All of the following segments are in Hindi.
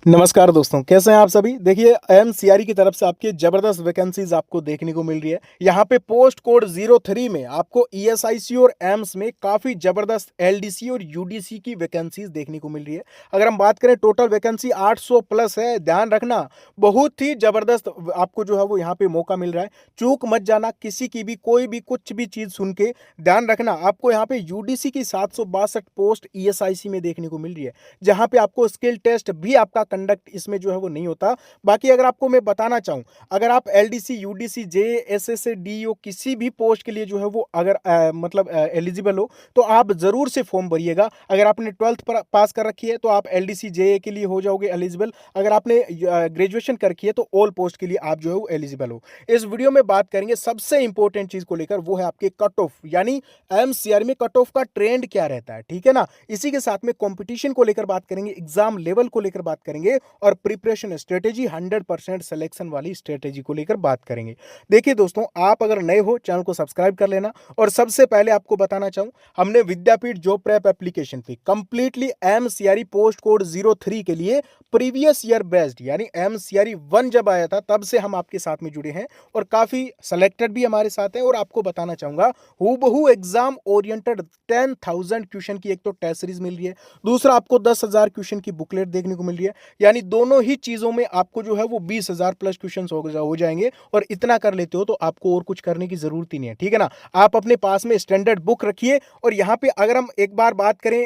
नमस्कार दोस्तों, कैसे हैं आप सभी। देखिए एमसीआरई की तरफ से आपकी जबरदस्त वैकेंसीज आपको देखने को मिल रही है। यहाँ पे पोस्ट कोड 03 में आपको ईएसआईसी और एम्स में काफ़ी जबरदस्त एलडीसी और यूडीसी की वैकेंसीज देखने को मिल रही है। अगर हम बात करें टोटल वैकेंसी 800 प्लस है। ध्यान रखना, बहुत ही जबरदस्त आपको जो है वो यहाँ पे मौका मिल रहा है। चूक मत जाना किसी की भी, कोई भी कुछ भी चीज़ सुन के। ध्यान रखना, आपको यहाँ पे यूडीसी की 762 पोस्ट ईएसआईसी में देखने को मिल रही है, जहाँ पे आपको स्किल टेस्ट भी आपका कंडक्ट इसमें जो है वो नहीं होता। बाकी अगर आपको मैं बताना चाहूँ, अगर आप LDC UDC J SSA DO किसी भी पोस्ट के लिए जो है वो अगर मतलब एलिजिबल हो तो आप ज़रूर से फॉर्म भरिएगा। अगर आपने 12th पास कर रखी है तो आप एलडीसी जे के लिए हो जाओगे एलिजिबल। अगर आपने ग्रेजुएशन कर रखी है तो ऑल पोस्ट के लिए आप जो है वो एलिजिबल हो। इस वीडियो में बात करेंगे सबसे इंपॉर्टेंट चीज़ को लेकर, वो है आपके कट ऑफ, यानी एमसीआर में कट ऑफ का ट्रेंड क्या रहता है, ठीक है ना। इसी के साथ में कंपटीशन को लेकर बात करेंगे, एग्जाम लेवल को लेकर बात करेंगे और प्रिपरेशन स्ट्रेटेजी 100% सिलेक्शन वाली स्ट्रेटेजी को लेकर बात करेंगे। देखिए दोस्तों, आप अगर नए हो चैनल को सब्सक्राइब कर लेना। और सबसे पहले आपको बताना चाहूं, हमने विद्यापीठ जॉब प्रेप एप्लीकेशन पे कंप्लीटली एमसीआरई पोस्ट कोड 03 के लिए प्रीवियस ईयर बेस्ड, यानी एमसीआरई 1 जब आया था तब से हम आपके साथ में जुड़े हैं और काफी सेलेक्टेड भी हमारे साथ हैं। और आपको बताना चाहूंगा, हूबहू एग्जाम ओरिएंटेड 10,000 क्वेश्चन की एक तो टेस्ट सीरीज मिल रही है, दूसरा आपको 10,000 क्वेश्चन की बुकलेट देखने को मिल रही है। यानी दोनों ही चीजों में आपको जो है वो 20,000 प्लस क्वेश्चन हो जाएंगे। और इतना कर लेते हो तो आपको और कुछ करने की जरूरत ही नहीं है, ठीक है ना। आप अपने पास में स्टैंडर्ड बुक रखिए। और यहाँ पे अगर हम एक बार बात करें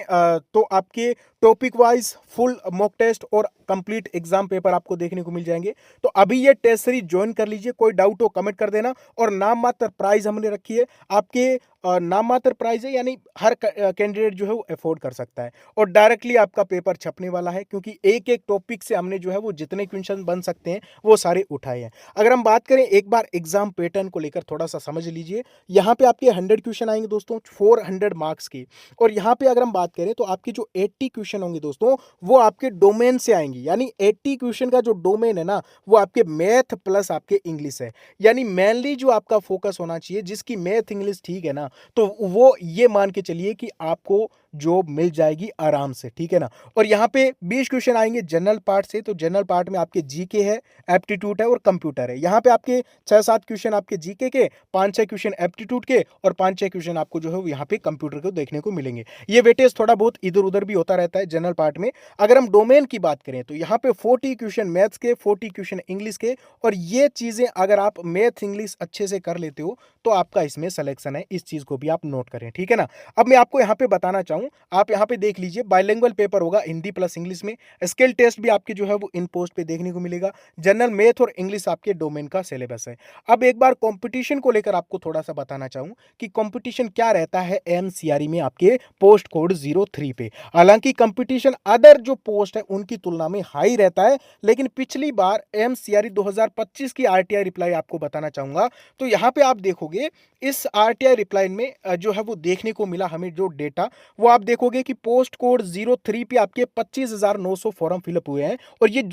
तो आपके topic wise full mock test और कंप्लीट एग्जाम पेपर आपको देखने को मिल जाएंगे। तो अभी ये टेस्ट सीरीज ज्वाइन कर लीजिए। कोई डाउट हो कमेंट कर देना। और नाम मात्र प्राइस हमने रखी है, आपके नाम मात्र प्राइस है, यानी हर कैंडिडेट जो है वो अफोर्ड कर सकता है। और डायरेक्टली आपका पेपर छपने वाला है, क्योंकि एक एक टॉपिक से हमने जो है वो जितने क्वेश्चन बन सकते हैं वो सारे उठाए हैं। अगर हम बात करें एक बार एग्जाम पैटर्न को लेकर, थोड़ा सा समझ लीजिए। यहाँ पे आपके 100 क्वेश्चन आएंगे दोस्तों, 400 मार्क्स की। और यहाँ पे अगर हम बात करें तो आपकी जो 80 क्वेश्चन होंगे दोस्तों, वो आपके डोमेन से आएंगी। यानी 80 क्वेश्चन का जो डोमेन है ना, वो आपके मैथ प्लस आपके इंग्लिश है। यानी मेनली जो आपका फोकस होना चाहिए, जिसकी मैथ इंग्लिश ठीक है ना, तो वो ये मान के चलिए कि आपको जॉब मिल जाएगी आराम से, ठीक है ना। और यहाँ पे 20 क्वेश्चन आएंगे जनरल पार्ट से। तो जनरल पार्ट में आपके जीके है, एप्टीट्यूड है और कंप्यूटर है। यहाँ पे आपके 6-7 क्वेश्चन आपके जीके के, 5-6 क्वेश्चन एप्टीट्यूड के और 5-6 क्वेश्चन आपको जो है यहाँ पे कंप्यूटर को देखने को मिलेंगे। ये वेटेज थोड़ा बहुत इधर उधर भी होता रहता है जनरल पार्ट में। अगर हम डोमेन की बात करें तो यहाँ पे 40 क्वेश्चन मैथ्स के, 40 क्वेश्चन इंग्लिश के। और ये चीजें अगर आप मैथ इंग्लिश अच्छे से कर लेते हो तो आपका इसमें सिलेक्शन है। इस चीज को भी आप नोट करें, ठीक है ना। अब मैं आपको यहाँ पे बताना चाहूँ, आप यहाँ पे देख लीजिए, बाइलिंगुअल पेपर होगा हिंदी प्लस इंग्लिश में। स्किल टेस्ट भी आपके जो है वो इन पोस्ट पे देखने को मिलेगा। जनरल मैथ और इंग्लिश आपके डोमेन का सिलेबस है। अब एक बार कंपटीशन को लेकर आपको थोड़ा सा बताना चाहूँ कि कंपटीशन क्या रहता है एमसीआरई में आपके पोस्ट कोड 03 पे। हालांकि कंपटीशन अदर जो पोस्ट है उनकी तुलना में हाई रहता है, लेकिन पिछली बार एमसीआरई 2025 की आरटीआई रिप्लाई आपको बताना चाहूंगा। तो यहाँ पे आप देखोगे, इस आरटीआई रिप्लाई में जो है वो देखने को मिला हमें जो डेटा, वो आप देखोगे कि पोस्ट कोड 03 पे आपके 25,900 फॉर्म फिलअप हुए हैं। और ये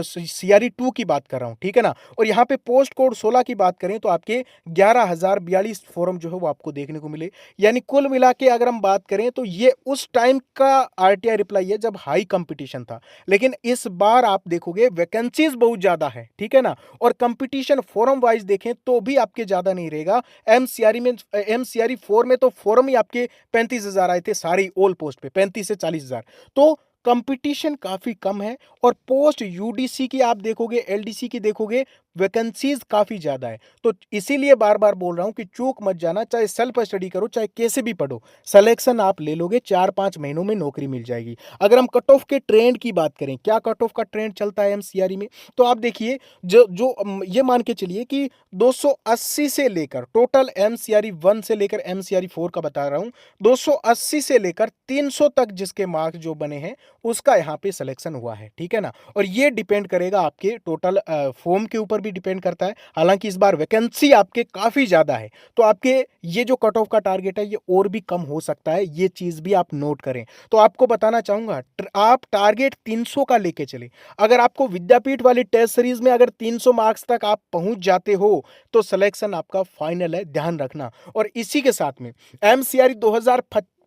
सीआरई 2 की बात कर रहा हूं, ठीक है ना। और यहाँ पे पोस्ट कोड 16 की बात करें तो आपके 11,042 फॉर्म जो है वो आपको देखने को मिले। यानी कुल मिला के अगर हम बात करें तो ये उस टाइम का आरटीआई रिप्लाई है जब हाई कंपटीशन था। लेकिन इस बार आप देखोगे वैकेंसीज बहुत ज्यादा है, ठीक है ना। और कंपटीशन फॉर्म वाइज देखें तो भी आपके ज्यादा नहीं रहेगा। एमसीआरई 4 में तो फॉर्म ही आपके 35,000 आए थे, सारी ऑल पोस्ट पे 35 से 40,000। तो कंपटीशन काफी कम है। और पोस्ट यूडीसी की आप देखोगे, एलडीसी की देखोगे, वैकेंसीज काफी ज्यादा है। तो इसीलिए बार बार बोल रहा हूं कि चूक मत जाना, चाहे सेल्फ स्टडी करो चाहे कैसे भी पढ़ो, सिलेक्शन आप ले लोगे, 4-5 महीनों में नौकरी मिल जाएगी। अगर हम कट ऑफ के ट्रेंड की बात करें, क्या कट ऑफ का ट्रेंड चलता है एमसीआरई में, तो आप देखिए, ये मान के चलिए कि 280 से लेकर, टोटल एमसीआरई 1 से लेकर एमसीआरई 4 का बता रहा हूं, 280 से लेकर 300 तक जिसके मार्क्स जो बने हैं उसका यहाँ पे सिलेक्शन हुआ है, ठीक है ना। और ये डिपेंड करेगा आपके टोटल फॉर्म के ऊपर भी डिपेंड करता है। हालांकि इस बार वैकेंसी आपके काफी ज्यादा है, तो आपके ये जो कट ऑफ का टारगेट है ये और भी कम हो सकता है। ये चीज भी आप नोट करें। तो आपको बताना चाहूंगा, आप टारगेट 300 का लेके चले। अगर आपको विद्यापीठ वाली टेस्ट सीरीज में अगर 300 मार्क्स तक आप पहुंच जाते हो तो सिलेक्शन आपका फाइनल है, ध्यान रखना। और इसी के साथ में एमसीआरई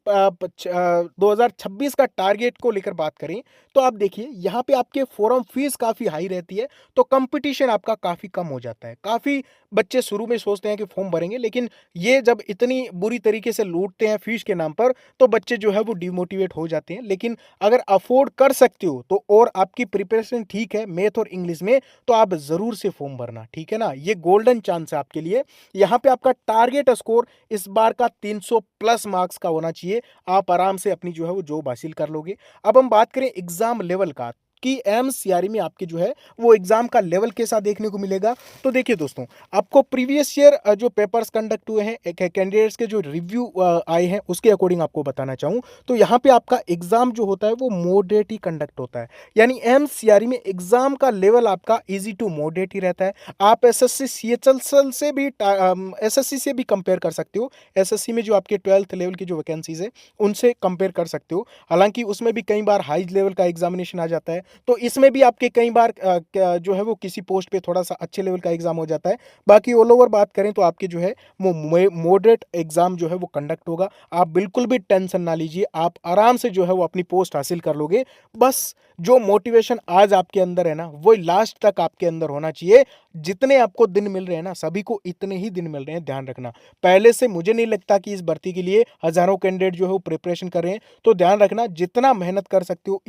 2026 का टारगेट को लेकर बात करें तो आप देखिए यहाँ पे आपके फॉर्म फीस काफ़ी हाई रहती है, तो कंपटीशन आपका काफ़ी कम हो जाता है। काफ़ी बच्चे शुरू में सोचते हैं कि फॉर्म भरेंगे, लेकिन ये जब इतनी बुरी तरीके से लूटते हैं फीस के नाम पर, तो बच्चे जो है वो डिमोटिवेट हो जाते हैं। लेकिन अगर अफोर्ड कर सकते हो तो, और आपकी प्रिपरेशन ठीक है मैथ और इंग्लिश में, तो आप ज़रूर से फॉर्म भरना, ठीक है ना। ये गोल्डन चांस है आपके लिए। यहाँ पे आपका टारगेट स्कोर इस बार का 300 प्लस मार्क्स का होना चाहिए। आप आराम से अपनी जो है वो जॉब हासिल कर लोगे। अब हम बात करें एग्जाम लेवल का कि एमसीआरई में आपके जो है वो एग्जाम का लेवल कैसा देखने को मिलेगा। तो देखिए दोस्तों, आपको प्रीवियस ईयर जो पेपर्स कंडक्ट हुए हैं, एक कैंडिडेट्स के जो रिव्यू आए हैं, उसके अकॉर्डिंग आपको बताना चाहूँ तो यहाँ पे आपका एग्जाम जो होता है वो मॉडरेट ही कंडक्ट होता है। यानी एमसीआरई में एग्जाम का लेवल आपका इजी टू मॉडरेट ही रहता है। आप एसएससी सीएचएसएल से भी एसएससी से भी कंपेयर कर सकते हो। एसएससी में जो आपके 12th लेवल की जो वैकेंसीज है उनसे कंपेयर कर सकते हो। हालांकि उसमें भी कई बार हाई लेवल का एग्जामिनेशन आ जाता है, तो इसमें भी आपके कई बार जो है वो किसी पोस्ट पे थोड़ा सा अच्छे लेवल का एग्जाम हो जाता है। बाकी ऑल ओवर बात करें तो आपके जो है वो मॉडरेट एग्जाम जो है वो कंडक्ट होगा। आप बिल्कुल भी टेंशन ना लीजिए, आप आराम से जो है वो अपनी पोस्ट हासिल कर लोगे। बस जो मोटिवेशन आज आपके अंदर है ना, वो लास्ट तक आपके अंदर होना चाहिए। जितने आपको दिन मिल रहे हैं ना, सभी को इतने ही दिन मिल रहे हैं, ध्यान रखना। पहले से मुझे नहीं लगता कि इस भर्ती के लिए हजारों कैंडिडेट जो है वो प्रिपरेशन कर रहे हैं, तो ध्यान रखना जितना मेहनत कर सकते हो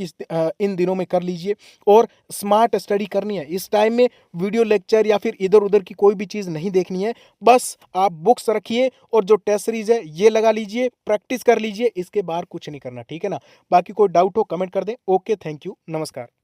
इन दिनों में कर लीजिए। और स्मार्ट स्टडी करनी है इस टाइम में, वीडियो लेक्चर या फिर इधर उधर की कोई भी चीज़ नहीं देखनी है। बस आप बुक्स रखिए और जो टेस्ट सीरीज है ये लगा लीजिए, प्रैक्टिस कर लीजिए, इसके बाहर कुछ नहीं करना, ठीक है ना। बाकी कोई डाउट हो कमेंट कर दें। ओके, थैंक यू, नमस्कार।